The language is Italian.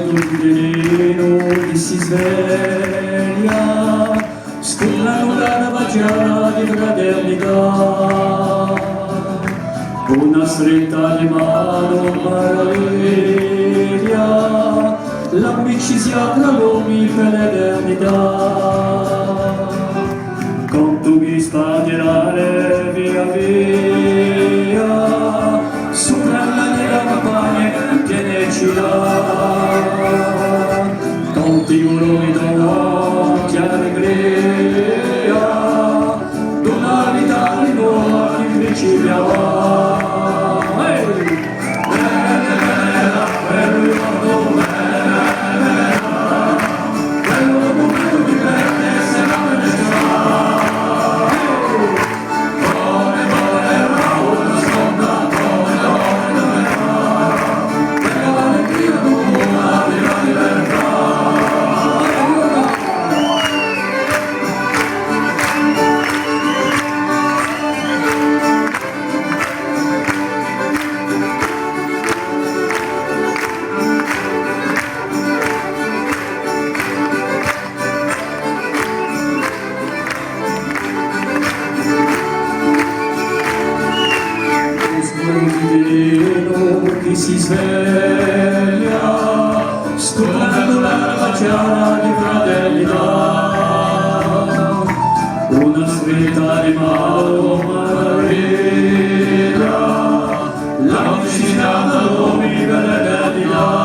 Fidelino che si sveglia, stullano la baciata di fraternità, una stretta di mano maraviglia, l'amicizia tra l'uomo per l'eternità. Con tu mi spargerare via via, sopra la nera campagna che ne ci dà. Con ti mi do che allegria, d'una vita di nuova che principiava. Che si sveglia, studiando la baciata di fraternità, una stretta di mano maraviglia, la vicina da uomini per l'eternità.